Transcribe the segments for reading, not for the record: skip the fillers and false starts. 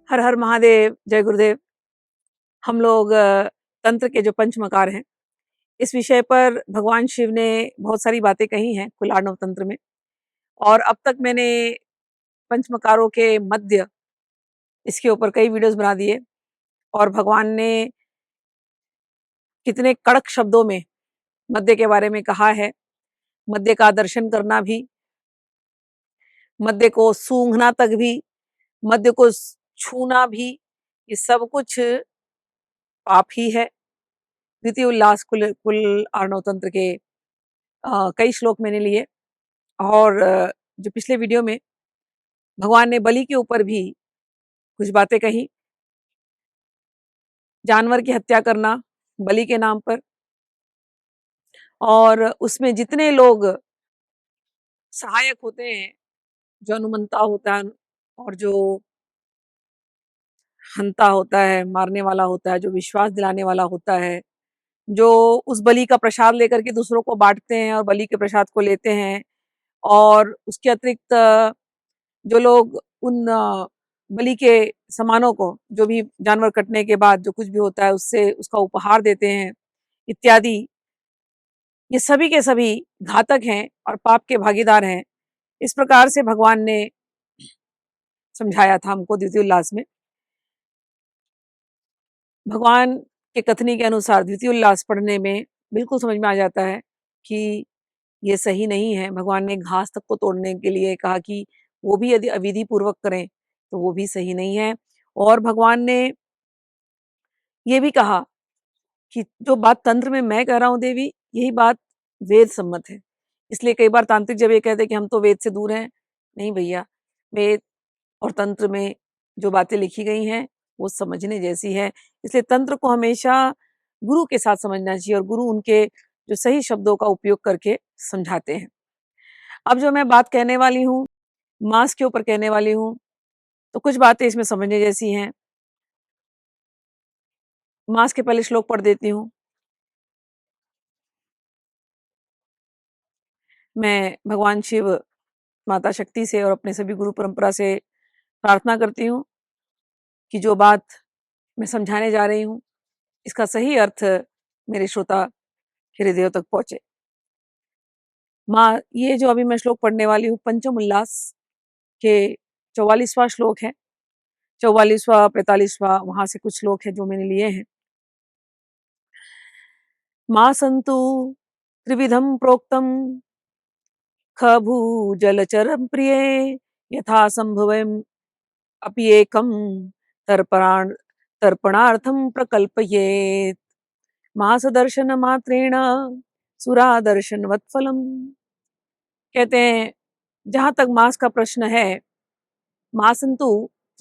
हर हर महादेव, जय गुरुदेव। हम लोग तंत्र के जो पंचमकार हैं, इस विषय पर भगवान शिव ने बहुत सारी बातें कही हैं कुलार्णव तंत्र में। और अब तक मैंने पंचमकारों के मध्य इसके ऊपर कई वीडियोस बना दिए और भगवान ने कितने कड़क शब्दों में मध्य के बारे में कहा है। मध्य का दर्शन करना भी, मध्य को सूंघना तक भी, मध्य को छूना भी, ये सब कुछ पाप ही है। द्वितीय उल्लास कुल आर्णव तंत्र के कई श्लोक मैंने लिए और जो पिछले वीडियो में भगवान ने बलि के ऊपर भी कुछ बातें कही। जानवर की हत्या करना बलि के नाम पर, और उसमें जितने लोग सहायक होते हैं, जो अनुमंता होता है और जो हंता होता है, मारने वाला होता है, जो विश्वास दिलाने वाला होता है, जो उस बलि का प्रसाद लेकर के दूसरों को बांटते हैं और बलि के प्रसाद को लेते हैं, और उसके अतिरिक्त जो लोग उन बलि के सामानों को, जो भी जानवर कटने के बाद जो कुछ भी होता है उससे उसका उपहार देते हैं इत्यादि, ये सभी के सभी घातक हैं और पाप के भागीदार हैं। इस प्रकार से भगवान ने समझाया था हमको द्वितीय उल्लास में। भगवान के कथनी के अनुसार द्वितीय उल्लास पढ़ने में बिल्कुल समझ में आ जाता है कि ये सही नहीं है। भगवान ने घास तक को तोड़ने के लिए कहा कि वो भी यदि अविधि पूर्वक करें तो वो भी सही नहीं है। और भगवान ने ये भी कहा कि जो बात तंत्र में मैं कह रहा हूँ देवी, यही बात वेद सम्मत है। इसलिए कई बार तांत्रिक जब ये कहते हैं कि हम तो वेद से दूर हैं, नहीं भैया, वेद और तंत्र में जो बातें लिखी गई हैं वो समझने जैसी है। इसलिए तंत्र को हमेशा गुरु के साथ समझना चाहिए और गुरु उनके जो सही शब्दों का उपयोग करके समझाते हैं। अब जो मैं बात कहने वाली हूँ, मांस के ऊपर कहने वाली हूँ, तो कुछ बातें इसमें समझने जैसी हैं। मांस के पहले श्लोक पढ़ देती हूँ। मैं भगवान शिव, माता शक्ति से और अपने सभी गुरु परंपरा से प्रार्थना करती हूँ कि जो बात मैं समझाने जा रही हूँ इसका सही अर्थ मेरे श्रोता के हृदयों तक पहुंचे। माँ, ये जो अभी मैं श्लोक पढ़ने वाली हूँ पंचम उल्लास के 44वां श्लोक है। 44वां 45वां वहां से कुछ श्लोक है जो मैंने लिए हैं। माँ संतु त्रिविधम प्रोक्तम खभू जलचरम प्रिय यथा संभवम अपि एकम तर्पणार्थ तर्पणार्थम प्रकल्पयेत मास दर्शन मात्रेण सुरा दर्शन वत्फलम। कहते हैं जहां तक मास का प्रश्न है, मासंतु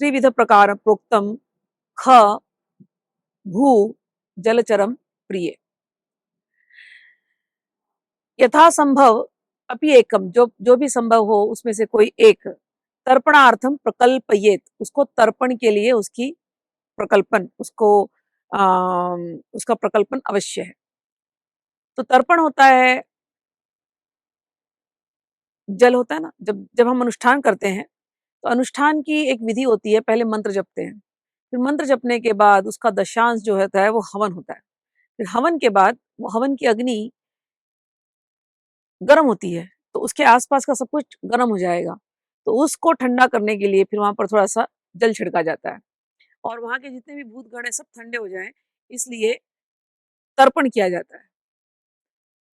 त्रिविध प्रकार प्रोक्तम ख भू जलचरम प्रिय यथा संभव अपि एकम, जो भी संभव हो उसमें से कोई एक, तर्पणार्थम प्रकल्पयेत, उसको तर्पण के लिए उसकी प्रकल्पन, उसका प्रकल्पन अवश्य है। तो तर्पण होता है, जल होता है ना, जब जब हम अनुष्ठान करते हैं तो अनुष्ठान की एक विधि होती है। पहले मंत्र जपते हैं, फिर मंत्र जपने के बाद उसका दशांश जो होता है वो हवन होता है। फिर हवन के बाद वो हवन की अग्नि गर्म होती है, तो उसके आसपास का सब कुछ गर्म हो जाएगा, तो उसको ठंडा करने के लिए फिर वहां पर थोड़ा सा जल छिड़का जाता है और वहां के जितने भी भूतगण है सब ठंडे हो जाएं, इसलिए तर्पण किया जाता है।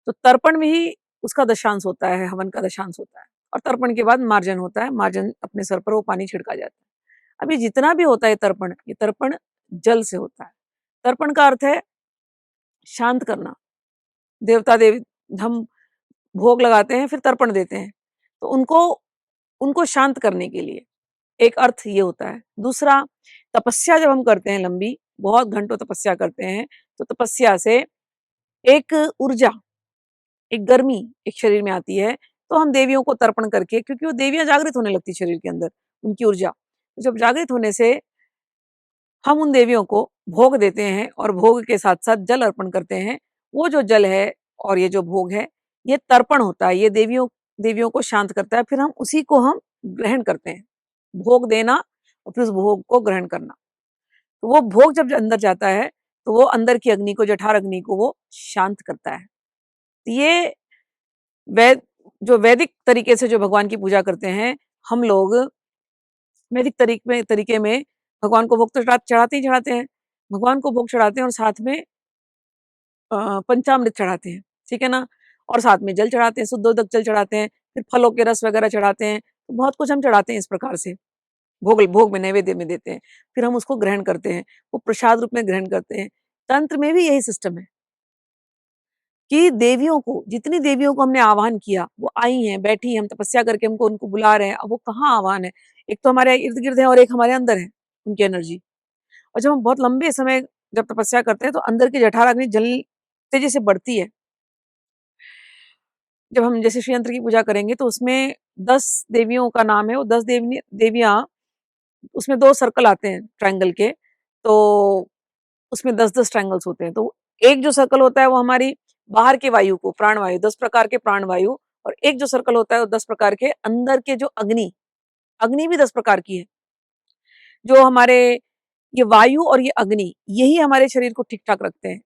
तो तर्पण में ही उसका दशांश होता है, हवन का दशांश होता है, और तर्पण के बाद मार्जन होता है। मार्जन अपने सर पर वो पानी छिड़का जाता है। अभी जितना भी होता है तर्पण, ये तर्पण जल से होता है। तर्पण का अर्थ है शांत करना। देवता देवी हम भोग लगाते हैं फिर तर्पण देते हैं, तो उनको उनको शांत करने के लिए एक अर्थ ये होता है। दूसरा, तपस्या जब हम करते हैं, लंबी बहुत घंटों तपस्या करते हैं, तो तपस्या से एक ऊर्जा, एक गर्मी एक शरीर में आती है, तो हम देवियों को तर्पण करके, क्योंकि वो देवियां जागृत होने लगती शरीर के अंदर, उनकी ऊर्जा, तो जब जागृत होने से हम उन देवियों को भोग देते हैं और भोग के साथ साथ जल अर्पण करते हैं। वो जो जल है और ये जो भोग है, ये तर्पण होता है, ये देवियों देवियों को शांत करता है। फिर हम उसी को हम ग्रहण करते हैं। भोग देना और फिर उस भोग को ग्रहण करना। तो वो भोग जब अंदर जाता है तो वो अंदर की अग्नि को, जठर अग्नि को वो शांत करता है। तो ये वैद जो वैदिक तरीके से जो भगवान की पूजा करते हैं हम लोग, वैदिक तरीके में भगवान को भोग तो चढ़ाते ही चढ़ाते हैं, भगवान को भोग चढ़ाते हैं और साथ में पंचामृत चढ़ाते हैं, ठीक है ना, और साथ में जल चढ़ाते हैं, शुद्धोदक जल चढ़ाते हैं, फिर फलों के रस वगैरह चढ़ाते हैं, तो बहुत कुछ हम चढ़ाते हैं इस प्रकार से, भोग में नैवेद्य में देते हैं, फिर हम उसको ग्रहण करते हैं, वो प्रसाद रूप में ग्रहण करते हैं। तंत्र में भी यही सिस्टम है कि देवियों को, जितनी देवियों को हमने आह्वान किया वो आई हैं, बैठी हैं, हम तपस्या करके हमको उनको बुला रहे हैं। अब वो कहाँ आह्वान है, एक तो हमारे इर्द गिर्द है और एक हमारे अंदर है उनकी एनर्जी। और जब हम बहुत लंबे समय जब तपस्या करते हैं तो अंदर की जठराग्नि जल तेजी से बढ़ती है। जब हम जैसे श्री यंत्र की पूजा करेंगे तो उसमें 10 देवियों का नाम है, वो 10 देवियां, उसमें 2 सर्कल आते हैं ट्रायंगल के, तो उसमें 10-10 ट्रायंगल्स होते हैं। तो एक जो सर्कल होता है वो हमारी बाहर के वायु को, प्राण वायु, 10 प्रकार के प्राण वायु, और एक जो सर्कल होता है वो 10 प्रकार के अंदर के जो अग्नि, अग्नि भी 10 प्रकार की है। जो हमारे ये वायु और ये अग्नि, यही हमारे शरीर को ठीक-ठाक रखते हैं।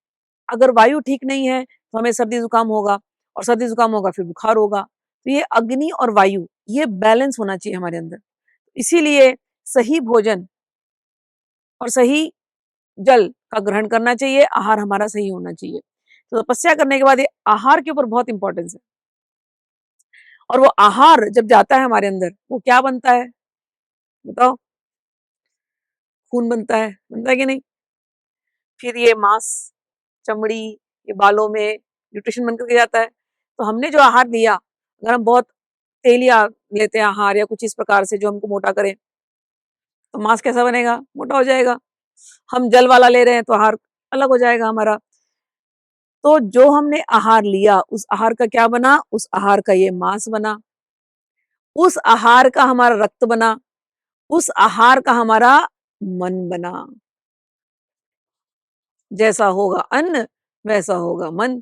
अगर वायु ठीक नहीं है तो हमें सर्दी जुकाम होगा, और सर्दी जुकाम होगा फिर बुखार होगा। तो ये अग्नि और वायु, ये बैलेंस होना चाहिए हमारे अंदर। इसीलिए सही भोजन और सही जल का ग्रहण करना चाहिए, आहार हमारा सही होना चाहिए। तो तपस्या करने के बाद ये आहार के ऊपर बहुत इंपॉर्टेंस है। और वो आहार जब जाता है हमारे अंदर, वो क्या बनता है बताओ? खून बनता है कि नहीं? फिर ये मांस, चमड़ी, ये बालों में न्यूट्रिशन बन करके जाता है। तो हमने जो आहार लिया, अगर हम बहुत तेलिया लेते हैं आहार या कुछ इस प्रकार से जो हमको मोटा करे, तो मांस कैसा बनेगा? मोटा हो जाएगा। हम जल वाला ले रहे हैं तो आहार अलग हो जाएगा हमारा। तो जो हमने आहार लिया, उस आहार का क्या बना? उस आहार का ये मांस बना, उस आहार का हमारा रक्त बना, उस आहार का हमारा मन बना। जैसा होगा अन्न वैसा होगा मन।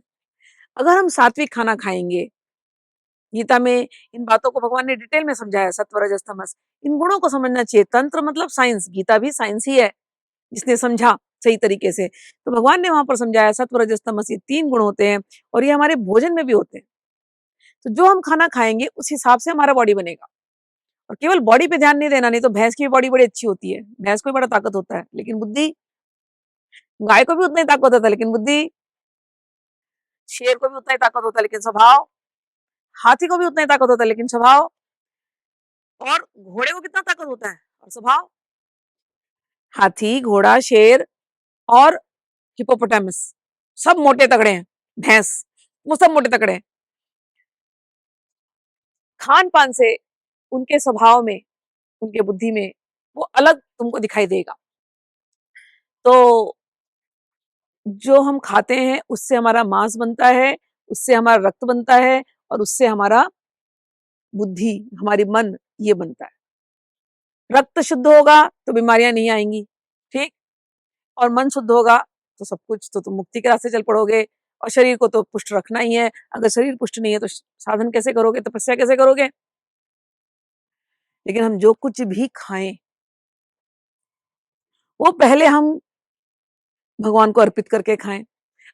अगर हम सात्विक खाना खाएंगे, गीता में इन बातों को भगवान ने डिटेल में समझाया, सत्व रजस तमस, इन गुणों को समझना चाहिए। तंत्र मतलब साइंस, गीता भी साइंस ही है, जिसने समझा सही तरीके से। तो भगवान ने वहां पर समझाया सत्व रजस तमस, ये 3 गुण होते हैं और ये हमारे भोजन में भी होते हैं। तो जो हम खाना खाएंगे उस हिसाब से हमारा बॉडी बनेगा। और केवल बॉडी पे ध्यान नहीं देना, नहीं तो भैंस की भी बॉडी बड़ी अच्छी होती है, भैंस को भी बड़ा ताकत होता है, लेकिन बुद्धि, गाय को भी उतना ही ताकत होता है लेकिन बुद्धि, शेर को भी उतना ही ताकत होता है लेकिन स्वभाव, हाथी को भी उतना ही ताकत होता है लेकिन स्वभाव, और घोड़े को कितना ताकत होता है और स्वभाव। हाथी, घोड़ा, शेर और हिप्पोपोटामस सब मोटे तगड़े हैं, भैंस वो सब मोटे तगड़े हैं। खान पान से उनके स्वभाव में, उनके बुद्धि में वो अलग तुमको दिखाई देगा। तो जो हम खाते हैं उससे हमारा मांस बनता है, उससे हमारा रक्त बनता है, और उससे हमारा बुद्धि, हमारी मन, ये बनता है। रक्त शुद्ध होगा तो बीमारियां नहीं आएंगी, ठीक, और मन शुद्ध होगा तो सब कुछ, तो तुम मुक्ति के रास्ते चल पड़ोगे। और शरीर को तो पुष्ट रखना ही है। अगर शरीर पुष्ट नहीं है तो साधन कैसे करोगे, तपस्या कैसे करोगे? लेकिन हम जो कुछ भी खाएं वो पहले हम भगवान को अर्पित करके खाएं।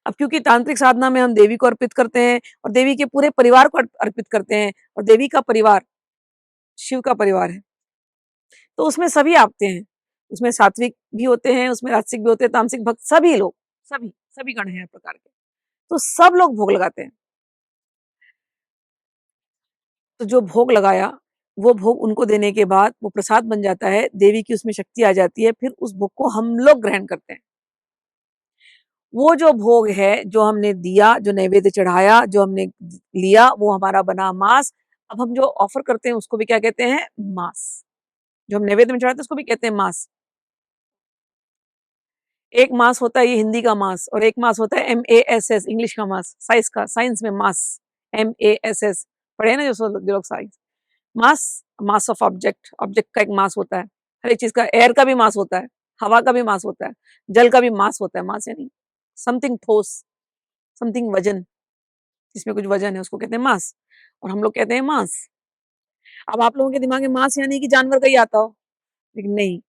अब क्योंकि तांत्रिक साधना में हम देवी को अर्पित करते हैं और देवी के पूरे परिवार को अर्पित करते हैं, और देवी का परिवार शिव का परिवार है, तो उसमें सभी आते हैं, उसमें सात्विक भी होते हैं, उसमें राजसिक भी होते हैं, तामसिक भक्त, सभी लोग, सभी सभी गण हैं प्रकार के, तो सब लोग भोग लगाते हैं। तो जो भोग लगाया वो भोग उनको देने के बाद वो प्रसाद बन जाता है, देवी की उसमें शक्ति आ जाती है, फिर उस भोग को हम लोग ग्रहण करते हैं। वो जो भोग है, जो हमने दिया, जो नैवेद्य चढ़ाया, जो हमने लिया, वो हमारा बना मांस। अब हम जो ऑफर करते हैं उसको भी क्या कहते हैं? मांस। जो हम नैवेद्य में चढ़ाते हैं उसको भी कहते हैं मांस। एक मास होता है ये हिंदी का मास, और एक मास होता है MASS इंग्लिश का मास, साइंस का, साइंस में मास, MASS पढ़े ना जो लोग science. Mass, mass of object, object का एक मास होता है, हर एक चीज का, एयर का भी मास होता है, हवा का भी मास होता है, जल का भी मास होता है। मास यानी समथिंग ठोस, समथिंग वजन, जिसमें कुछ वजन है उसको कहते हैं मास, और हम लोग कहते हैं मांस। अब आप लोगों के दिमाग में मांस यानी कि जानवर का ही आता हो, लेकिन नहीं,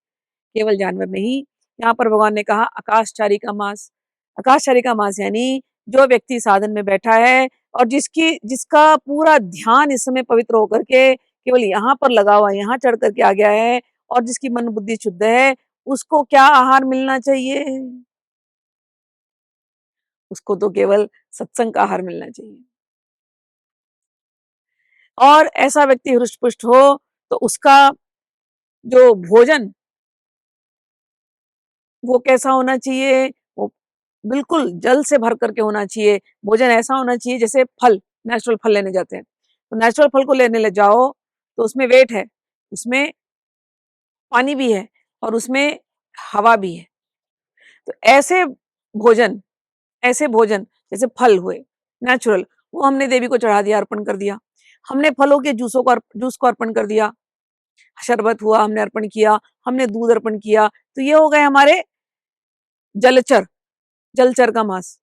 केवल जानवर नहीं, यहाँ पर भगवान ने कहा आकाशचारी का मांस। आकाशचारी का मांस यानी जो व्यक्ति साधन में बैठा है और जिसका पूरा ध्यान इस समय पवित्र होकर के केवल यहाँ पर लगा हुआ है, यहाँ चढ़ करके आ गया है और जिसकी मन बुद्धि शुद्ध है, उसको क्या आहार मिलना चाहिए? उसको तो केवल सत्संग का आहार मिलना चाहिए। और ऐसा व्यक्ति हृष्ट पुष्ट हो तो उसका जो भोजन वो कैसा होना चाहिए? वो बिल्कुल जल से भर करके होना चाहिए। भोजन ऐसा होना चाहिए जैसे फल, नेचुरल फल लेने जाते हैं। तो नेचुरल फल को लेने ले जाओ तो उसमें वेट है, उसमें पानी भी है और उसमें हवा भी है। तो ऐसे भोजन जैसे फल हुए नेचुरल, वो हमने देवी को चढ़ा दिया, अर्पण कर दिया। हमने फलों के जूस को अर्पण कर दिया, शरबत हुआ हमने अर्पण किया, हमने दूध अर्पण किया, तो ये हो गए हमारे जलचर, जलचर का मांस।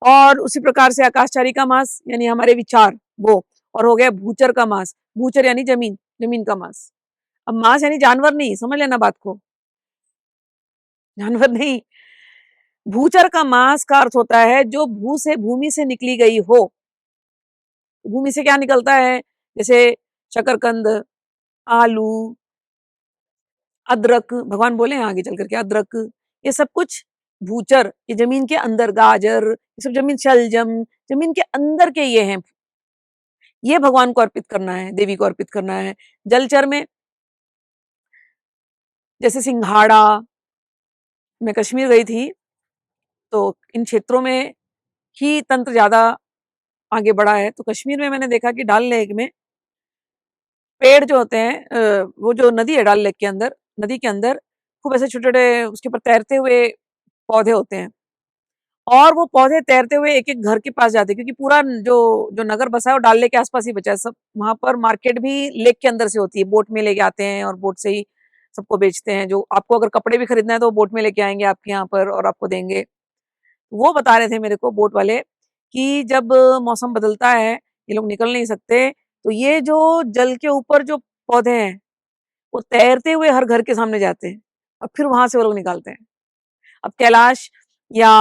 और उसी प्रकार से आकाशचारी का मांस यानी हमारे विचार वो, और हो गया भूचर का मांस। भूचर यानी जमीन, जमीन का मांस। अब मांस यानी जानवर नहीं, समझ लेना बात को, जानवर नहीं। भूचर का मांस का अर्थ होता है जो भूमि से निकली गई हो। भूमि से क्या निकलता है? जैसे शकरकंद, आलू, अदरक, भगवान बोले हैं आगे चल करके अदरक, ये सब कुछ भूचर, ये जमीन के अंदर, गाजर, ये सब जमीन, शलजम, जमीन के अंदर के ये हैं। ये भगवान को अर्पित करना है, देवी को अर्पित करना है। जलचर में जैसे सिंघाड़ा, मैं कश्मीर गई थी तो इन क्षेत्रों में ही तंत्र ज्यादा आगे बढ़ा है। तो कश्मीर में मैंने देखा कि डल लेक में पेड़ जो होते हैं, वो जो नदी है डल लेक के अंदर, नदी के अंदर खूब ऐसे छोटे छोटे उसके ऊपर तैरते हुए पौधे होते हैं। और वो पौधे तैरते हुए एक एक घर के पास जाते हैं, क्योंकि पूरा जो जो नगर बसा है वो डल लेक के आसपास ही बचा है। सब वहां पर मार्केट भी लेक के अंदर से होती है, बोट में लेके आते हैं और बोट से ही सबको बेचते हैं। जो आपको अगर कपड़े भी खरीदना है तो वो बोट में लेके आएंगे आपके यहाँ पर और आपको देंगे। वो बता रहे थे मेरे को बोट वाले कि जब मौसम बदलता है, ये लोग निकल नहीं सकते, तो ये जो जल के ऊपर जो पौधे हैं वो तैरते हुए हर घर के सामने जाते हैं और फिर वहां से वो लोग निकालते हैं। अब कैलाश या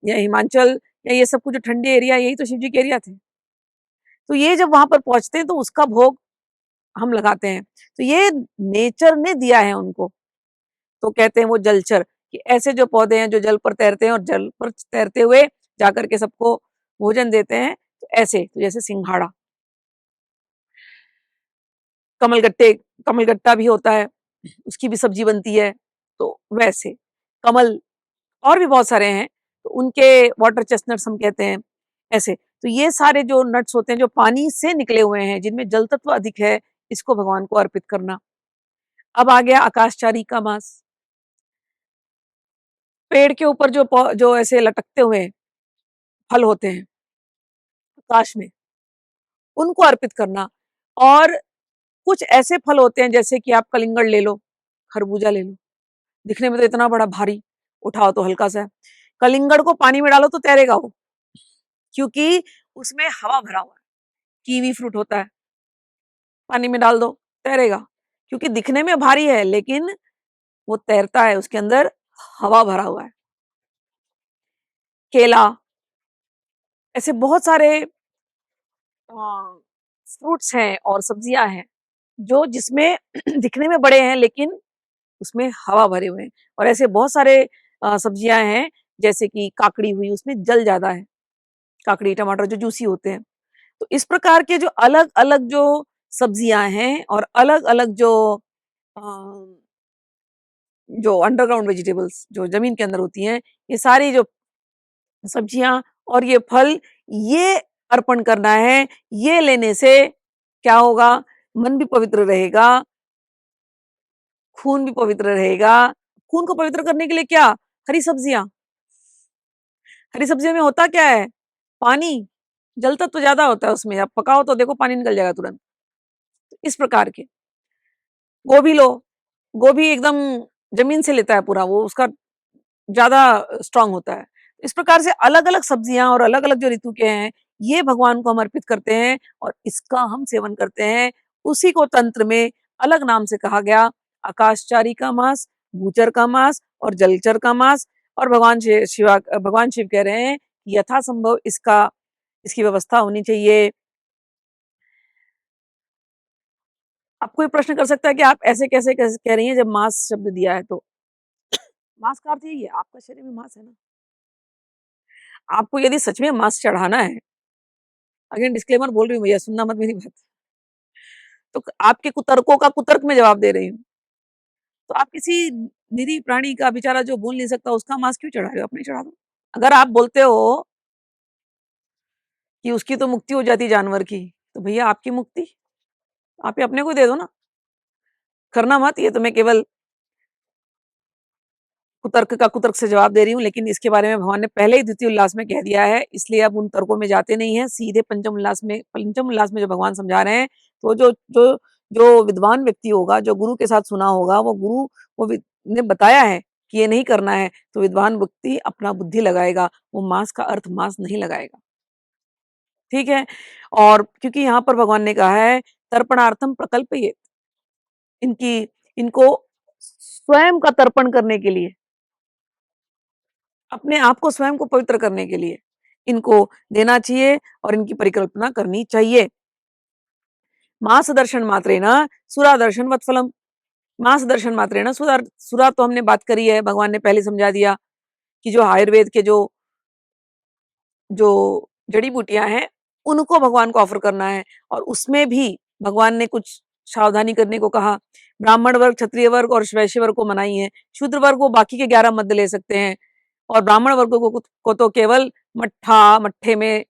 या हिमाचल या ये सब कुछ जो ठंडी एरिया, यही तो शिव जी के एरिया थे। तो ये जब वहां पर पहुंचते हैं तो उसका भोग हम लगाते हैं। तो ये नेचर ने दिया है उनको। तो कहते हैं वो जलचर, कि ऐसे जो पौधे हैं जो जल पर तैरते हैं और जल पर तैरते हुए जाकर के सबको भोजन देते हैं। तो ऐसे, तो जैसे सिंघाड़ा, कमलगट्टे, कमलगट्टा भी होता है, उसकी भी सब्जी बनती है। तो वैसे कमल, और भी बहुत सारे हैं, तो उनके वाटर चेस्टनट्स हम कहते हैं ऐसे। तो ये सारे जो नट्स होते हैं जो पानी से निकले हुए हैं, जिनमें जल तत्व अधिक है, इसको भगवान को अर्पित करना। अब आ गया आकाशचारी का मांस। पेड़ के ऊपर जो ऐसे लटकते हुए फल होते हैं आकाश में, उनको अर्पित करना। और कुछ ऐसे फल होते हैं जैसे कि आप कलिंगड़ ले लो, खरबूजा ले लो, दिखने में तो इतना बड़ा भारी, उठाओ तो हल्का सा है। कलिंगड़ को पानी में डालो तो तैरेगा वो, क्योंकि उसमें हवा भरा हुआ है। कीवी फ्रूट होता है, पानी में डाल दो, तैरेगा, क्योंकि दिखने में भारी है लेकिन वो तैरता है, उसके अंदर हवा भरा हुआ है। केला, ऐसे बहुत सारे फ्रूट्स हैं और सब्जियां हैं जो जिसमें दिखने में बड़े हैं लेकिन उसमें हवा भरे हुए हैं। और ऐसे बहुत सारे सब्जियां हैं, जैसे कि काकड़ी हुई, उसमें जल ज्यादा है। काकड़ी, टमाटर जो जूसी होते हैं। तो इस प्रकार के जो अलग अलग जो सब्जियां हैं और अलग अलग अ, जो अंडरग्राउंड वेजिटेबल्स जो जमीन के अंदर होती हैं, ये सारी जो सब्जियां और ये फल, ये अर्पण करना है। ये लेने से क्या होगा? मन भी पवित्र रहेगा, खून भी पवित्र रहेगा। खून को पवित्र करने के लिए क्या? हरी सब्जियां। हरी सब्जियों में होता क्या है? पानी, जल तत्व ज्यादा होता है उसमें। आप पकाओ तो देखो पानी निकल जाएगा तुरंत। इस प्रकार के गोभी लो, गोभी एकदम जमीन से लेता है पूरा, वो उसका ज्यादा स्ट्रांग होता है। इस प्रकार से अलग अलग सब्जियां और अलग अलग जो ऋतु के हैं, ये भगवान को हम अर्पित करते हैं और इसका हम सेवन करते हैं। उसी को तंत्र में अलग नाम से कहा गया आकाशचारी का मांस। भूचर का मांस और जलचर का मांस। और भगवान शिव कह रहे हैं कि यथासंभव इसकी व्यवस्था होनी चाहिए। अब कोई प्रश्न कर सकता है कि आप ऐसे कैसे कह रही हैं जब मांस शब्द दिया है तो? मांस का अर्थ यही है, आपका शरीर में मांस है ना। आपको यदि सच में मांस चढ़ाना है, अगेन डिस्क्लेमर बोल रही हूँ भैया, सुनना मत मेरी बात। तो आपके कुतर्कों का कुतर्क में जवाब दे रही हूँ। तो आप किसी निरीह प्राणी का बेचारा जो बोल नहीं सकता उसका मांस क्यों चढ़ा रहे हो? अपने चढ़ा दो। अगर आप बोलते हो कि उसकी तो मुक्ति हो जाती जानवर की, तो भैया आपकी मुक्ति आप ही अपने को दे दो ना। करना मत, ये तो मैं केवल कुतर्क का कुतर्क से जवाब दे रही हूँ, लेकिन इसके बारे में भगवान ने पहले ही द्वितीय उल्लास में कह दिया है, इसलिए अब उन तर्कों में जाते नहीं हैं, सीधे पंचम उल्लास में जो भगवान समझा रहे हैं, तो जो जो जो विद्वान व्यक्ति होगा, जो गुरु के साथ सुना होगा, वो गुरु ने बताया है कि ये नहीं करना है, तो विद्वान व्यक्ति अपना बुद्धि लगाएगा, वो मांस का अर्थ मांस नहीं लगाएगा। ठीक है। और क्योंकि यहाँ पर भगवान ने कहा है तर्पणार्थम प्रकल्प, ये इनकी इनको स्वयं का तर्पण करने के लिए, अपने आप को स्वयं को पवित्र करने के लिए इनको देना चाहिए और इनकी परिकल्पना करनी चाहिए। मांस दर्शन मात्रेण सुरा दर्शन वत्फलम। मांस दर्शन मात्रेण सुरा तो हमने बात करी है, भगवान ने पहले समझा दिया कि जो आयुर्वेद के जो जड़ी बूटियां हैं उनको भगवान को ऑफर करना है, और उसमें भी भगवान ने कुछ सावधानी करने को कहा। ब्राह्मण वर्ग, क्षत्रिय वर्ग और वैश्य वर्ग को मनाही है, शूद्र वर्ग को बाकी के 11 मध्य ले सकते हैं, और ब्राह्मण वर्ग को तो केवल मट्ठे में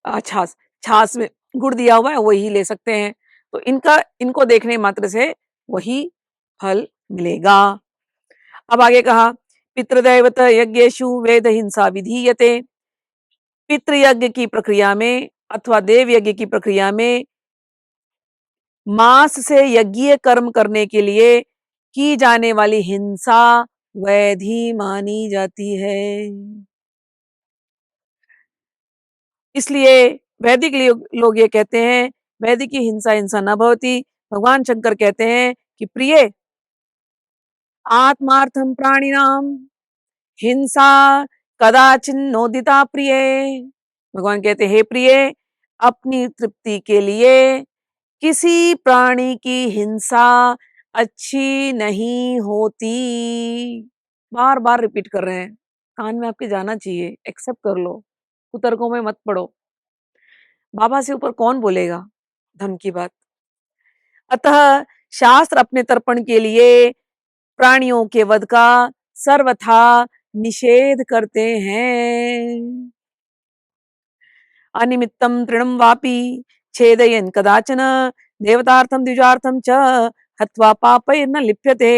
छाछ छाछ में गुड़ दिया हुआ है वही ले सकते हैं। तो इनको देखने मात्र से वही फल मिलेगा। अब आगे कहा पितृदैवत यज्ञेषु वेद हिंसा विधीयते। पितृयज्ञ की प्रक्रिया में अथवा देव यज्ञ की प्रक्रिया में मांस से यज्ञीय कर्म करने के लिए की जाने वाली हिंसा वैधि मानी जाती है। इसलिए वैदिक लोग ये कहते हैं वैदिक की हिंसा हिंसा न भवति। भगवान शंकर कहते हैं कि प्रिय आत्मार्थम प्राणिनाम हिंसा कदाचिन्नोदिता प्रिय। भगवान कहते हैं हे प्रिय, अपनी तृप्ति के लिए किसी प्राणी की हिंसा अच्छी नहीं होती। बार बार रिपीट कर रहे हैं, कान में आपके जाना चाहिए, एक्सेप्ट कर लो, कुतर्कों में मत पड़ो। बाबा से ऊपर कौन बोलेगा धन की बात। अतः शास्त्र अपने तर्पण के लिए प्राणियों के वध का सर्वथा निषेध करते हैं। अनिमित्तम तृणम वापि छेदयन कदाचन देवतार्थम द्विजार्थम च हत्वा पापैर्न लिप्यते।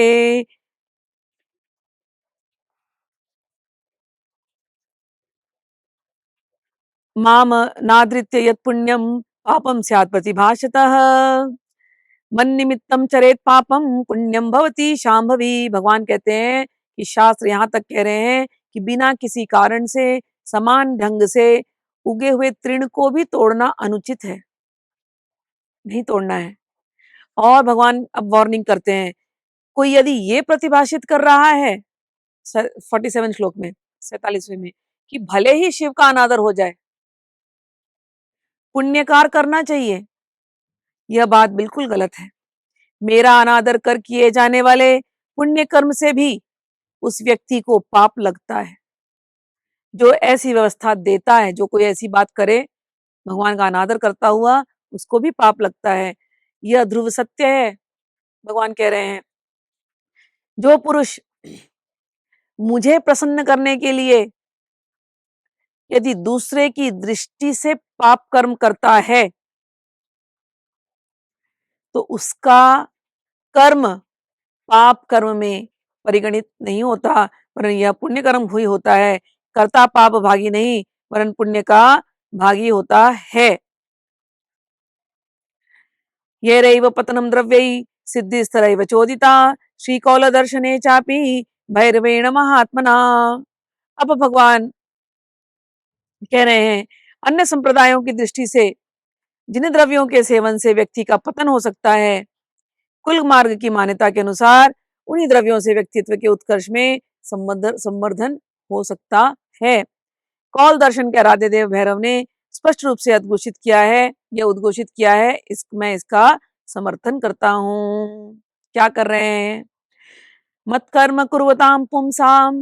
माम नादृत्य यत् पुण्यम पापम स्यात् प्रतिभाषतः मन चरेत पापम पुण्यम भवति शांभवी। भगवान कहते हैं कि शास्त्र यहाँ तक कह रहे हैं कि बिना किसी कारण से समान ढंग से उगे हुए तृण को भी तोड़ना अनुचित है, नहीं तोड़ना है। और भगवान अब वार्निंग करते हैं, कोई यदि ये प्रतिभाषित कर रहा है 47 श्लोक में 47वें में कि भले ही शिव का अनादर हो जाए, पुण्यकार करना चाहिए, यह बात बिल्कुल गलत है। मेरा अनादर कर किए जाने वाले पुण्य कर्म से भी उस व्यक्ति को पाप लगता है। जो ऐसी व्यवस्था देता है, जो कोई ऐसी बात करे भगवान का अनादर करता हुआ, उसको भी पाप लगता है। यह ध्रुव सत्य है। भगवान कह रहे हैं जो पुरुष मुझे प्रसन्न करने के लिए यदि दूसरे की दृष्टि से पाप कर्म करता है तो उसका कर्म पाप कर्म में परिगणित नहीं होता, वरन यह पुण्य कर्म हुई होता है। कर्ता पाप भागी नहीं, वरन पुण्य का भागी होता है। ये रैव पतनम द्रव्यई सिद्धि स्तरैव चोदिता श्रीकौल दर्शने चापि भैरवेण महात्मना। अब भगवान कह रहे हैं अन्य संप्रदायों की दृष्टि से जिन द्रव्यों के सेवन से व्यक्ति का पतन हो सकता है, कुल मार्ग की मान्यता के अनुसार उन्हीं द्रव्यों से व्यक्तित्व के उत्कर्ष में संवर्धन हो सकता है। कौल दर्शन के आराध्यदेव भैरव ने स्पष्ट रूप से उद्घोषित किया है, मैं इसका समर्थन करता हूँ। क्या कर रहे हैं? मत कर्म कुर्वताम पुंसाम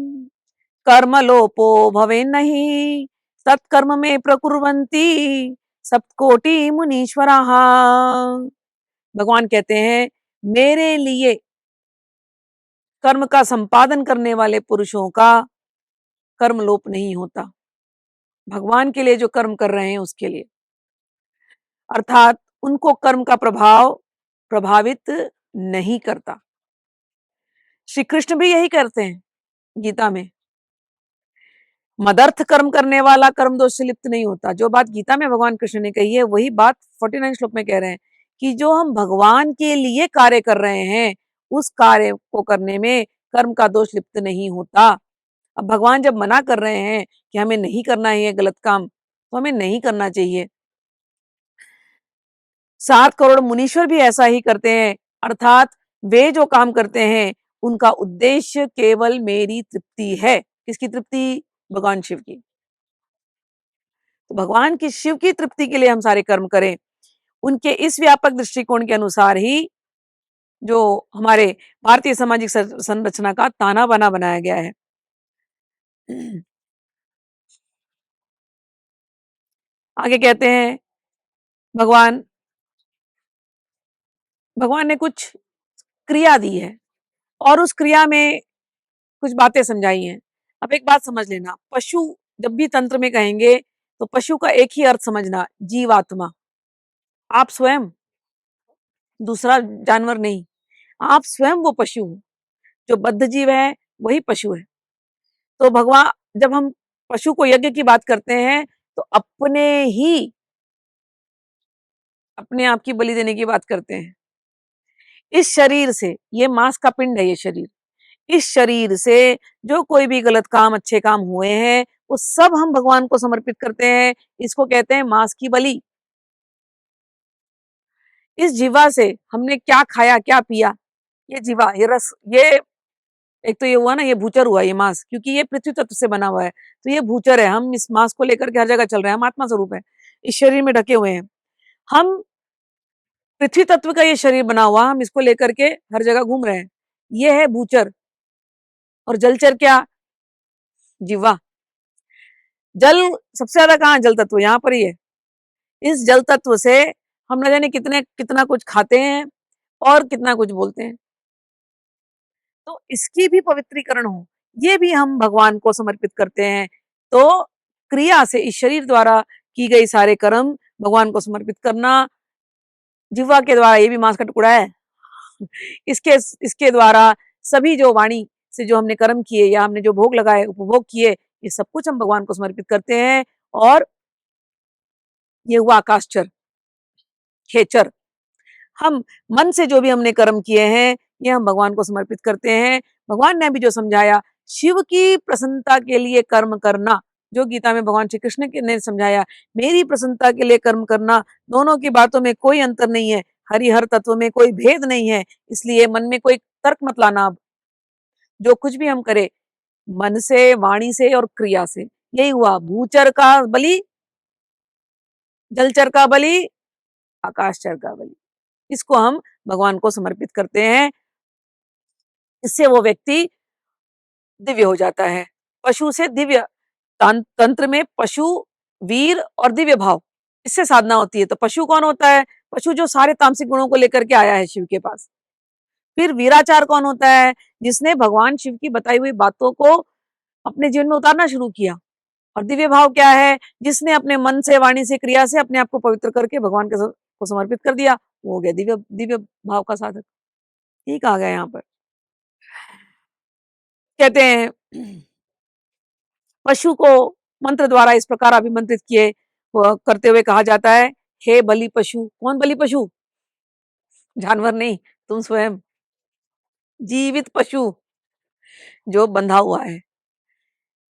कर्म लोपो भवे नहीं, तत्कर्म में प्रकुर्वन्ति सप्तकोटि मुनीश्वराः। भगवान कहते हैं मेरे लिए कर्म का संपादन करने वाले पुरुषों का कर्म लोप नहीं होता, भगवान के लिए जो कर्म कर रहे हैं उसके लिए, अर्थात उनको कर्म का प्रभाव प्रभावित नहीं करता। श्री कृष्ण भी यही करते हैं गीता में, मदर्थ कर्म करने वाला कर्म दोष से लिप्त नहीं होता। जो बात गीता में भगवान कृष्ण ने कही है वही बात 49 श्लोक में कह रहे हैं कि जो हम भगवान के लिए कार्य कर रहे हैं उस कार्य को करने में कर्म का दोष लिप्त नहीं होता। अब भगवान जब मना कर रहे हैं कि हमें नहीं करना है ये गलत काम, तो हमें नहीं करना चाहिए। 7 करोड़ मुनीश्वर भी ऐसा ही करते हैं, अर्थात वे जो काम करते हैं उनका उद्देश्य केवल मेरी तृप्ति है। किसकी तृप्ति? भगवान शिव की। तो भगवान की, शिव की तृप्ति के लिए हम सारे कर्म करें। उनके इस व्यापक दृष्टिकोण के अनुसार ही जो हमारे भारतीय सामाजिक संरचना का ताना बाना बनाया गया है। आगे कहते हैं भगवान ने कुछ क्रिया दी है और उस क्रिया में कुछ बातें समझाई हैं। अब एक बात समझ लेना, पशु जब भी तंत्र में कहेंगे तो पशु का एक ही अर्थ समझना, जीवात्मा। आप स्वयं, दूसरा जानवर नहीं, आप स्वयं वो पशु हो। जो बद्ध जीव है वही पशु है। तो भगवान, जब हम पशु को यज्ञ की बात करते हैं तो अपने आप की बलि देने की बात करते हैं। इस शरीर से, ये मांस का पिंड है ये शरीर, इस शरीर से जो कोई भी गलत काम अच्छे काम हुए हैं वो सब हम भगवान को समर्पित करते हैं। इसको कहते हैं मांस की बलि। इस जीवा से हमने क्या खाया क्या पिया, ये जीवा, ये रस, ये एक तो ये हुआ ना, ये भूचर हुआ ये मांस, क्योंकि ये पृथ्वी तत्व से बना हुआ है तो ये भूचर है। हम इस मांस को लेकर के हर जगह चल रहे हैं, हम आत्मा स्वरूप है, इस शरीर में ढके हुए हैं। हम पृथ्वी तत्व का ये शरीर बना हुआ, हम इसको लेकर के हर जगह घूम रहे हैं, ये है भूचर। और जलचर क्या? जीवा। जल सबसे ज्यादा कहाँ? जल तत्व यहाँ पर ही है। इस जल तत्व से हम न जाने कितना कुछ खाते हैं और कितना कुछ बोलते हैं। तो इसकी भी पवित्रीकरण हो, ये भी हम भगवान को समर्पित करते हैं। तो क्रिया से, इस शरीर द्वारा की गई सारे कर्म भगवान को समर्पित करना, जिह्वा के द्वारा, ये भी मांस का टुकड़ा है, इसके इसके द्वारा सभी जो वाणी से जो हमने कर्म किए या हमने जो भोग लगाए, उपभोग किए, ये सब कुछ हम भगवान को समर्पित करते हैं। और ये हुआ आकाशचर, खेचर। हम मन से जो भी हमने कर्म किए हैं ये हम भगवान को समर्पित करते हैं। भगवान ने भी जो समझाया, शिव की प्रसन्नता के लिए कर्म करना, जो गीता में भगवान श्री कृष्ण ने समझाया, मेरी प्रसन्नता के लिए कर्म करना, दोनों की बातों में कोई अंतर नहीं है, हरिहर तत्व में कोई भेद नहीं है। इसलिए मन में कोई तर्क मत लाना। अब जो कुछ भी हम करें मन से, वाणी से और क्रिया से, यही हुआ भूचर का बलि, जलचर का बलि, आकाशचर का बलि। इसको हम भगवान को समर्पित करते हैं। इससे वो व्यक्ति दिव्य हो जाता है। पशु से दिव्य, तंत्र में पशु, वीर और दिव्य भाव, इससे साधना होती है। तो पशु कौन होता है? पशु जो सारे तामसिक गुणों को लेकर के आया है शिव के पास। फिर वीराचार कौन होता है? जिसने भगवान शिव की बताई हुई बातों को अपने जीवन में उतारना शुरू किया। और दिव्य भाव क्या है? जिसने अपने मन से, वाणी से, क्रिया से अपने आप को पवित्र करके भगवान के को समर्पित कर दिया, वो हो गया दिव्य दिव्य भाव का साधक। ठीक आ गया यहाँ पर। कहते हैं पशु को मंत्र द्वारा इस प्रकार अभिमंत्रित किए करते हुए कहा जाता है, हे बलि पशु। कौन बलि पशु? जानवर नहीं, तुम स्वयं, जीवित पशु जो बंधा हुआ है।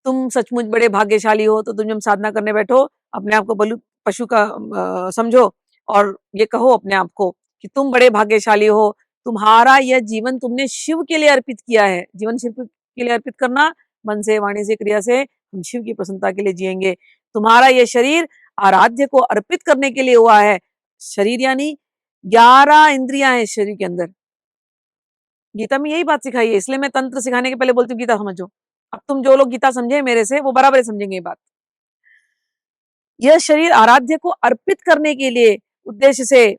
तुम सचमुच बड़े भाग्यशाली हो। तो तुम जब साधना करने बैठो, अपने आप को बलि पशु का समझो और ये कहो अपने आप को कि तुम बड़े भाग्यशाली हो, तुम्हारा यह जीवन तुमने शिव के लिए अर्पित किया है। जीवन शिव के लिए अर्पित करना, मन से, वाणी से, क्रिया से हम शिव की प्रसन्नता के लिए जिएंगे। तुम्हारा यह शरीर आराध्य को अर्पित करने के लिए हुआ है। शरीर यानी 11 इंद्रियां हैं शरीर के अंदर। गीता में यही बात सिखाई है, इसलिए मैं तंत्र सिखाने के पहले बोलती हूँ गीता समझो। अब तुम जो लोग गीता समझे मेरे से, वो बराबर समझेंगे ये बात। यह शरीर आराध्य को अर्पित करने के लिए उद्देश्य से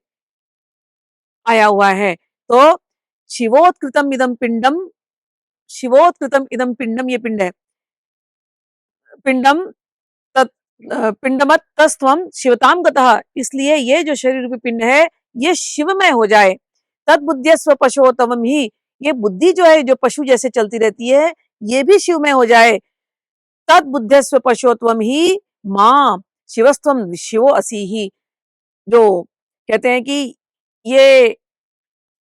आया हुआ है। तो शिवोत्कृतम इदम पिंडम, शिवोत्कृतम इदम पिंडम, ये पिंड है, पिंडम पिंडमत तस्त्वम शिवताम गतः, इसलिए ये जो शरीर रूपी पिंड है ये शिवमय हो जाए। तद बुद्धिस्व पशुतम ही, ये बुद्धि जो है जो पशु जैसे चलती रहती है ये भी शिवमय हो जाए। तद बुद्धिस्व पशुत्वम ही मां शिवस्त्वम शिवो असी ही, जो कहते हैं कि ये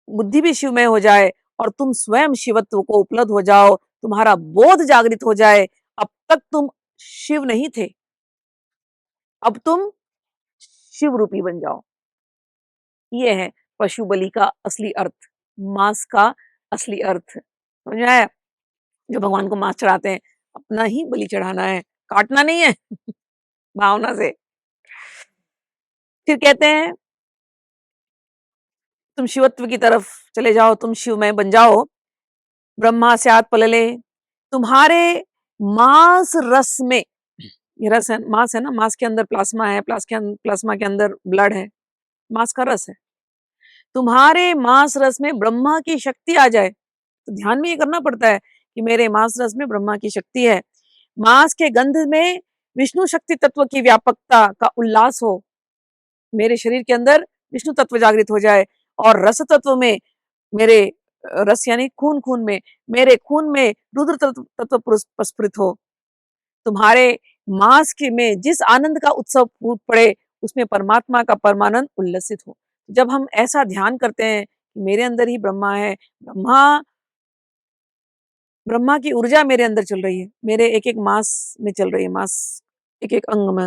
बुद्धि भी शिवमय हो जाए और तुम स्वयं शिवत्व को उपलब्ध हो जाओ, तुम्हारा बोध जागृत हो जाए। अब तक तुम शिव नहीं थे, अब तुम शिव रूपी बन जाओ। ये है पशु बलि का असली अर्थ, मांस का असली अर्थ। समझ में आया? जो भगवान को मांस चढ़ाते हैं अपना ही बलि चढ़ाना है, काटना नहीं है भावना से। फिर कहते हैं तुम शिवत्व की तरफ चले जाओ, तुम शिवमय बन जाओ। ब्रह्मा स्यात् पलले, तुम्हारे मांस रस में, ये रस है, मांस है ना, मांस के अंदर प्लाज्मा है, प्लाज्मा के अंदर ब्लड है, मांस का रस है। तुम्हारे मांस रस में ब्रह्मा की शक्ति आ जाए, तो ध्यान में ये करना पड़ता है कि मेरे मांस रस में ब्रह्मा की शक्ति है। मांस के गंध में विष्णु शक्ति तत्व की व्यापकता का उल्लास हो, मेरे शरीर के अंदर विष्णु तत्व जागृत हो जाए। और रस तत्व में मेरे रस यानी खून, खून में, मेरे खून में रुद्र तत्व प्रस्फुरित हो। तुम्हारे मांस के में जिस आनंद का उत्सव फूट पड़े उसमें परमात्मा का परमानंद उल्लसित हो। जब हम ऐसा ध्यान करते हैं कि मेरे अंदर ही ब्रह्मा है, ब्रह्मा की ऊर्जा मेरे अंदर चल रही है, मेरे एक एक मांस में चल रही है, मांस एक एक अंग में,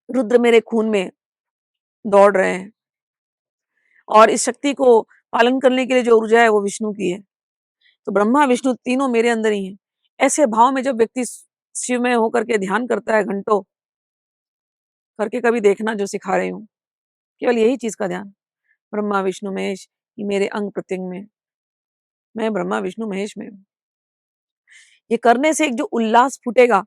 रुद्र मेरे खून में दौड़ रहे हैं, और इस शक्ति को पालन करने के लिए जो ऊर्जा है वो विष्णु की है। तो ब्रह्मा विष्णु तीनों मेरे अंदर ही हैं। ऐसे भाव में जब व्यक्ति शिवमय होकर के ध्यान करता है घंटों, करके कभी देखना जो सिखा रही हूँ, केवल यही चीज का ध्यान, ब्रह्मा विष्णु महेश, ये मेरे अंग प्रत्यंग में, मैं ब्रह्मा विष्णु महेश में हूँ। ये करने से एक जो उल्लास फूटेगा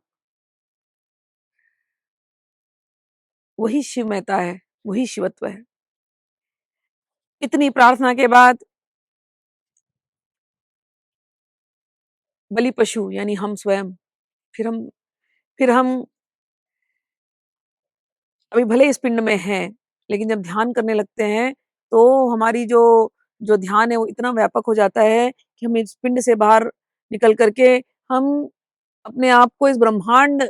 वही शिवमयता है, वही शिवत्व है। इतनी प्रार्थना के बाद बलि पशु यानी हम स्वयं, फिर हम अभी भले इस पिंड में हैं, लेकिन जब ध्यान करने लगते हैं तो हमारी जो जो ध्यान है वो इतना व्यापक हो जाता है कि हम इस पिंड से बाहर निकल करके हम अपने आप को इस ब्रह्मांड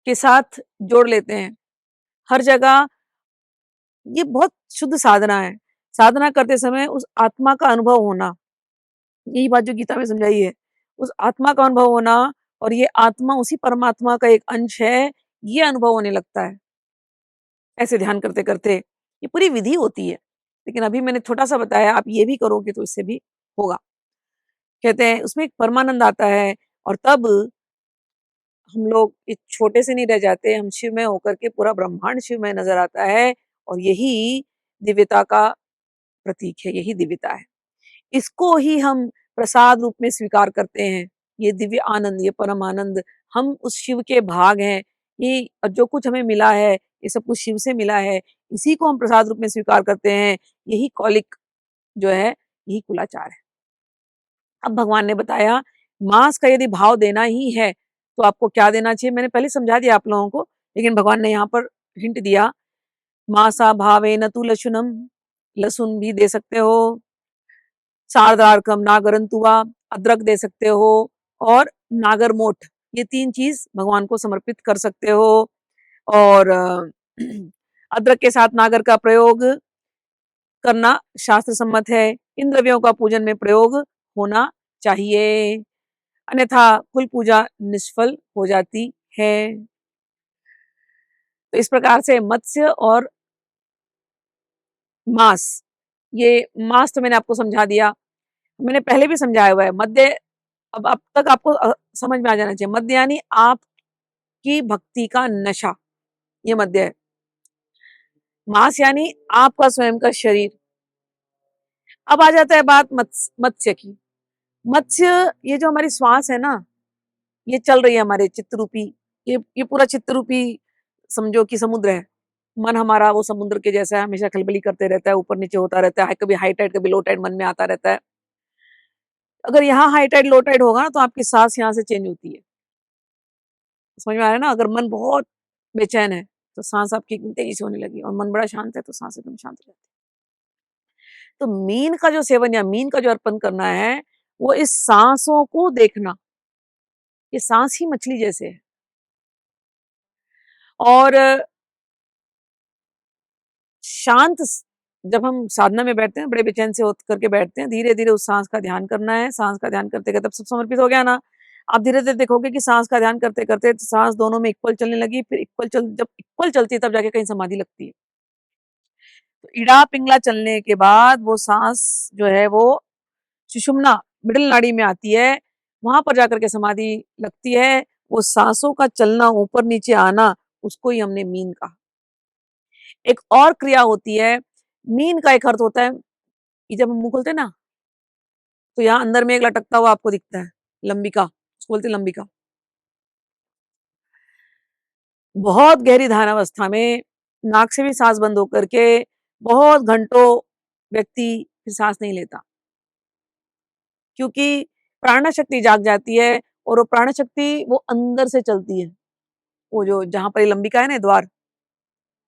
के साथ जोड़ लेते हैं। हर जगह ये बहुत शुद्ध साधना है। साधना करते समय उस आत्मा का अनुभव होना, यही बात जो गीता में समझाई है, उस आत्मा का अनुभव होना, और ये आत्मा उसी परमात्मा का एक अंश है, ये अनुभव होने लगता है ऐसे ध्यान करते करते। ये पूरी विधि होती है, लेकिन अभी मैंने छोटा सा बताया, आप ये भी करोगे तो इससे भी होगा। कहते हैं उसमें एक परमानंद आता है, और तब हम लोग इस छोटे से नहीं रह जाते, हम शिवमय होकर के पूरा ब्रह्मांड शिवमय नजर आता है। और यही दिव्यता का प्रतीक है, यही दिव्यता है। इसको ही हम प्रसाद रूप में स्वीकार करते हैं। ये दिव्य आनंद, ये परम आनंद, हम उस शिव के भाग हैं। ये जो कुछ हमें मिला है ये सब कुछ शिव से मिला है, इसी को हम प्रसाद रूप में स्वीकार करते हैं। यही कौलिक जो है, यही कुलाचार है। अब भगवान ने बताया मांस का यदि भाव देना ही है तो आपको क्या देना चाहिए, मैंने पहले समझा दिया आप लोगों को, लेकिन भगवान ने यहाँ पर हिंट दिया। मासा भावे न तू लशुनम, लहसुन भी दे सकते हो, सार्धारकम नागरंतुवा, अदरक दे सकते हो, और नागर मोठ, ये 3 चीज भगवान को समर्पित कर सकते हो। और अदरक के साथ नागर का प्रयोग करना शास्त्र सम्मत है। इन द्रव्यों का पूजन में प्रयोग होना चाहिए, अन्यथा कुल पूजा निष्फल हो जाती है। तो इस प्रकार से मत्स्य और मांस, ये मांस तो मैंने आपको समझा दिया, मैंने पहले भी समझाया हुआ है। मद्य, अब तक आपको समझ में आ जाना चाहिए। मद्य यानी आपकी भक्ति का नशा, ये मद्य है। मांस यानी आपका स्वयं का शरीर। अब आ जाता है बात मत्स्य की। मत्स्य, ये जो हमारी श्वास है ना, ये चल रही है हमारे चित्त रूपी, ये पूरा चित्त रूपी समझो कि समुद्र है। मन हमारा वो समुद्र के जैसा है, हमेशा खलबली करते रहता है, ऊपर नीचे होता रहता है, कभी हाई टाइड कभी लो टाइड मन में आता रहता है। अगर यहाँ हाई टाइड लो टाइड होगा ना, तो आपकी सांस यहाँ से चेंज होती है। समझ में आ रहा है ना? अगर मन बहुत बेचैन है तो सांस आपकी एकदम तेजी से होने लगी, और मन बड़ा शांत है तो सांस एकदम शांत हो जाती है। तो मीन का जो सेवन या मीन का जो अर्पण करना है, वो इस सांसों को देखना, ये सांस ही मछली जैसे है। और शांत जब हम साधना में बैठते हैं, बड़े बेचैन से होकर करके बैठते हैं, धीरे धीरे उस सांस का ध्यान करना है। सांस का ध्यान करते करते सब समर्पित हो गया ना, आप धीरे धीरे देखोगे कि सांस का ध्यान करते करते सांस दोनों में इक्वल चलने लगी। फिर जब इक्वल चलती है तब जाके कहीं समाधि लगती है। तो इड़ा पिंगला चलने के बाद वो सांस जो है वो सुषुम्ना मिडिल नाड़ी में आती है, वहां पर जाकर के समाधि लगती है। वो सांसों का चलना, ऊपर नीचे आना, उसको ही हमने मीन कहा। एक और क्रिया होती है, मीन का एक अर्थ होता है कि जब हम मुंह खोलते हैं ना, तो यहाँ अंदर में एक लटकता हुआ आपको दिखता है, लंबिका, उसको बोलते हैं लंबिका। बहुत गहरी ध्यान अवस्था में नाक से भी सांस बंद होकर के बहुत घंटों व्यक्ति फिर सांस नहीं लेता, क्योंकि प्राण शक्ति जाग जाती है, और वो प्राण शक्ति वो अंदर से चलती है। वो जो जहां पर ये लंबिका है ना, द्वार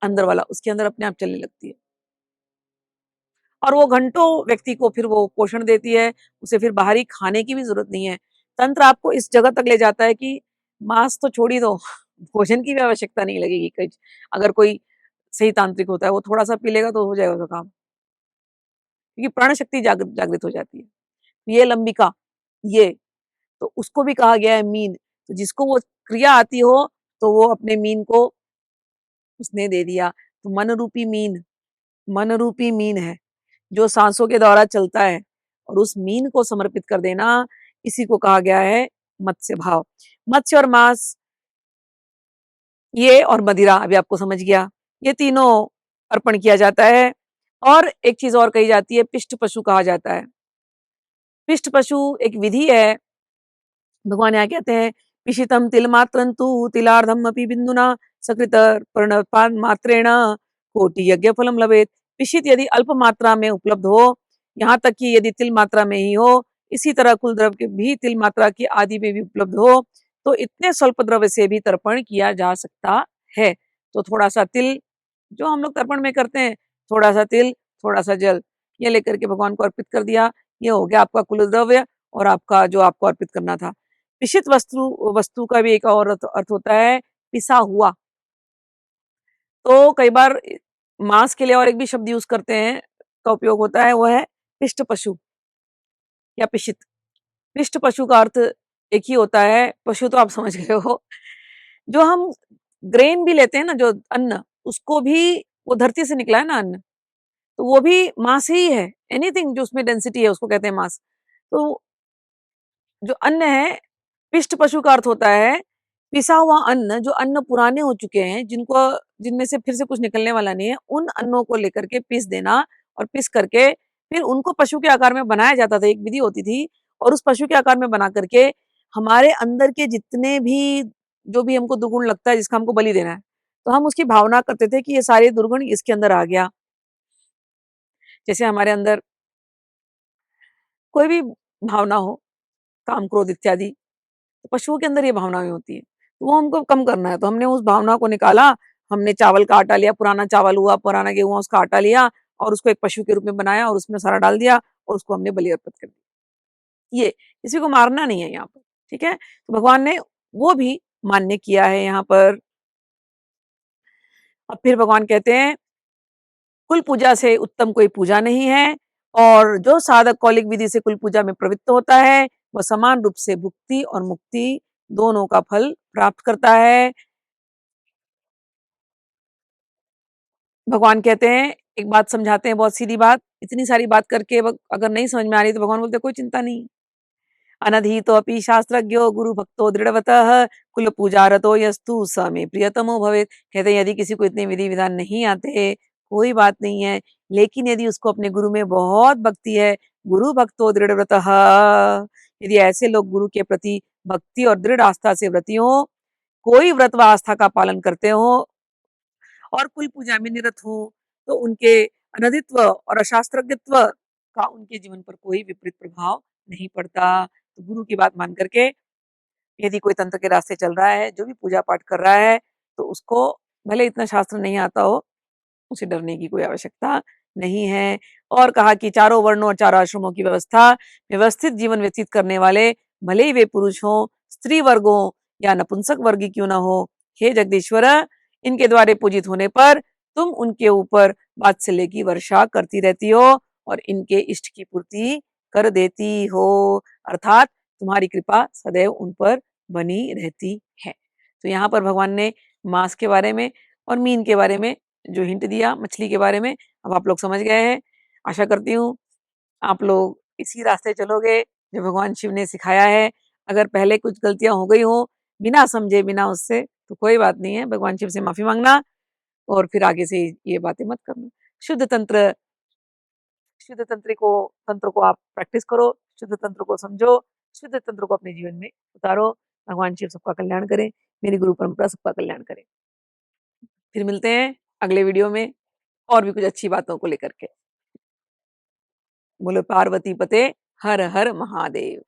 अंदर वाला, उसके अंदर अपने आप चलने लगती है, और वो घंटों व्यक्ति को फिर वो पोषण देती है। उसे फिर बाहरी खाने की भी जरूरत नहीं है। तंत्र आपको इस जगह तक ले जाता है कि मांस तो छोड़ ही दो, भोजन की भी आवश्यकता नहीं लगेगी। कई अगर कोई सही तांत्रिक होता है, वो थोड़ा सा पी लेगा तो हो जाएगा उसका काम, क्योंकि प्राण शक्ति जागृत हो जाती है। ये लंबिका, ये तो उसको भी कहा गया है मीन। तो जिसको वो क्रिया आती हो, तो वो अपने मीन को उसने दे दिया। तो मन रूपी मीन है जो सांसों के द्वारा चलता है, और उस मीन को समर्पित कर देना, इसी को कहा गया है मत्स्य भाव। मत्स्य और मांस, ये और मदिरा अभी आपको समझ गया, ये तीनों अर्पण किया जाता है। और एक चीज और कही जाती है, पिष्ट पशु कहा जाता है। पिष्ट पशु एक विधि है। भगवान यहाँ कहते हैं, पिशितम तिल मात्रंतु तिलार्धम अपि बिंदुना सकृत पर्णपाद मात्रेण कोटि यज्ञ फलम लभेत। पिशित यदि अल्प मात्रा में उपलब्ध हो, यहाँ तक कि यदि तिल मात्रा में ही हो, इसी तरह कुल द्रव्य के भी तिल मात्रा की आदि में भी उपलब्ध हो, तो इतने स्वल्प द्रव्य से भी तर्पण किया जा सकता है। तो थोड़ा सा तिल जो हम लोग तर्पण में करते हैं, थोड़ा सा तिल, थोड़ा सा जल, ये लेकर के भगवान को अर्पित कर दिया। ये हो गया आपका कुल द्रव्य और आपका जो आपको अर्पित करना था। पिशित वस्तु वस्तु का भी एक और अर्थ होता है, पिसा हुआ। तो कई बार मांस के लिए और एक भी शब्द यूज करते हैं, का उपयोग होता है, वो है पिष्ट पशु या पिशित। पिष्ट पशु का अर्थ एक ही होता है, पशु तो आप समझ गए हो। जो हम ग्रेन भी लेते हैं ना, जो अन्न, उसको भी, वो धरती से निकला है ना अन्न, तो वो भी मांस ही है। एनीथिंग जो उसमें डेंसिटी है उसको कहते हैं मांस। तो जो अन्न है, पिष्ट पशु का अर्थ होता है पिसा हुआ अन्न, जो अन्न पुराने हो चुके हैं, जिनको, जिनमें से फिर से कुछ निकलने वाला नहीं है, उन अन्नों को लेकर के पीस देना, और पीस करके फिर उनको पशु के आकार में बनाया जाता था, एक विधि होती थी। और उस पशु के आकार में बना करके हमारे अंदर के जितने भी, जो भी हमको दुर्गुण लगता है, जिसका हमको बलि देना है, तो हम उसकी भावना करते थे कि ये सारे दुर्गुण इसके अंदर आ गया। जैसे हमारे अंदर कोई भी भावना हो, काम क्रोध इत्यादि, तो पशुओं के अंदर ये भावनाएं होती है, तो वो हमको कम करना है। तो हमने उस भावना को निकाला, हमने चावल का आटा लिया, पुराना चावल हुआ, पुराना गेहूं हुआ, उसका आटा लिया, और उसको एक पशु के रूप में बनाया, और उसमें सारा डाल दिया, और उसको हमने बलि अर्पित कर दिया। ये किसी को मारना नहीं है यहाँ पर, ठीक है। तो भगवान ने वो भी मान्य किया है यहाँ पर। अब फिर भगवान कहते हैं, कुल पूजा से उत्तम कोई पूजा नहीं है, और जो साधक कौलिक विधि से कुल पूजा में प्रवृत्त होता है, वह समान रूप से भुक्ति और मुक्ति दोनों का फल प्राप्त करता है। भगवान कहते हैं, एक बात समझाते हैं, बहुत सीधी बात, इतनी सारी बात करके अगर नहीं समझ में आ रही तो भगवान बोलते कोई चिंता नहीं। अनधीतोऽपि शास्त्रज्ञो गुरु भक्तो दृढ़वतः कुल पूजा रतो यस्तु स मे प्रियतमो भवेत्। कहते हैं यदि किसी को इतने विधि विधान नहीं आते, कोई बात नहीं है, लेकिन यदि उसको अपने गुरु में बहुत भक्ति है, गुरु भक्तो दृढ़व्रतः, यदि ऐसे लोग गुरु के प्रति भक्ति और दृढ़ आस्था से व्रती हो, कोई व्रत व आस्था का पालन करते हो और कुल पूजा में निरत हो, तो उनके अनधित्व और अशास्त्रज्ञत्व का उनके जीवन पर कोई विपरीत प्रभाव नहीं पड़ता। तो गुरु की बात मान करके यदि कोई तंत्र के रास्ते चल रहा है, जो भी पूजा पाठ कर रहा है, तो उसको भले इतना शास्त्र नहीं आता हो, उसे डरने की कोई आवश्यकता नहीं है। और कहा कि चारों वर्णों और चारों आश्रमों की व्यवस्था, व्यवस्थित जीवन व्यतीत करने वाले, भले ही वे पुरुष हों, स्त्री वर्ग हो या नपुंसक वर्ग ही क्यों ना हो, हे जगदीश्वर, इनके द्वारे पूजित होने पर तुम उनके ऊपर वात्सल्य की वर्षा करती रहती हो और इनके इष्ट की पूर्ति कर देती हो, अर्थात तुम्हारी कृपा सदैव उन पर बनी रहती है। तो यहाँ पर भगवान ने मांस के बारे में और मीन के बारे में जो हिंट दिया, मछली के बारे में, अब आप लोग समझ गए हैं। आशा करती हूँ आप लोग इसी रास्ते चलोगे जो भगवान शिव ने सिखाया है। अगर पहले कुछ गलतियां हो गई हो बिना समझे, बिना उससे, तो कोई बात नहीं है, भगवान शिव से माफी मांगना और फिर आगे से ये बातें मत करना। शुद्ध तंत्र, शुद्ध तंत्र को आप प्रैक्टिस करो, शुद्ध तंत्र को समझो, शुद्ध तंत्र को अपने जीवन में उतारो। भगवान शिव सबका कल्याण करें, मेरी गुरु परंपरा सबका कल्याण करे। फिर मिलते हैं अगले वीडियो में और भी कुछ अच्छी बातों को लेकर के। बोलो पार्वती पते हर हर महादेव।